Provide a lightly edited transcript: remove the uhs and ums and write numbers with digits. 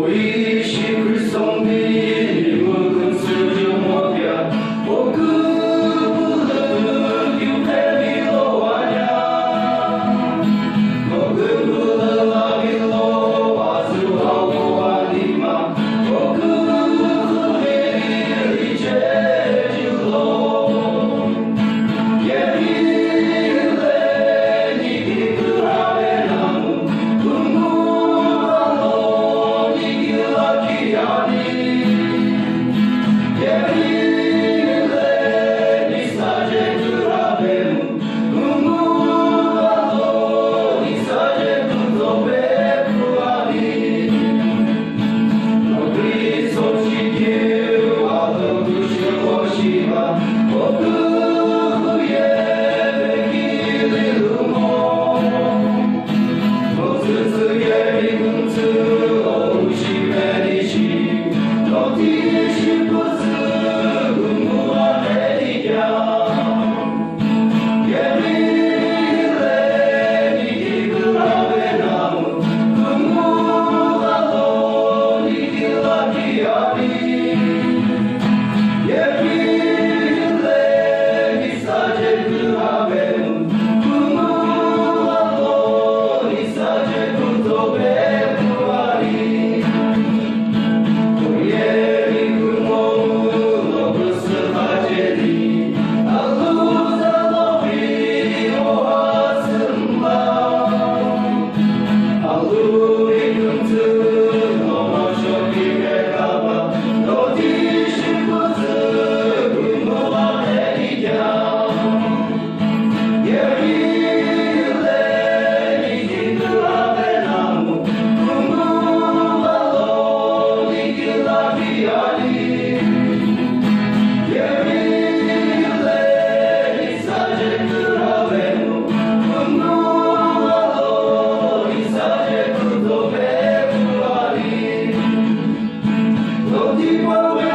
의식을 성비 묵은 수줍어야 그분은 유패비로 하냐 그분은 아비로 와수하고 하니마 그분은 이제 주로 예비래 니기 그 아래 나무 금무한 기아니 예비래 니 사제 그라베무 금무한 니 사제 그도 베프아니 너희 소식이 와도 두셔보시마 그의 백기를 루모 노스스의 리금스 오시메리시 노티시푸스 금무한 에리냐 예비래 니기 그라베나무 금무한 니기라 기아니 예비래 니 사제 그라베무 금무한 니 사제 그도 베프아니 예비 금모무 노브스 하제리 알루자 너비 오하슴마 알루리 금트 너머쇼기 베가바 노디시푸스 금무한 에리냐 예비래 니기 그라베나무 금무한 니기라 기아니 예비래 니 사제 그라베무 금무한 니 사제 그도 베프아니 노티바웨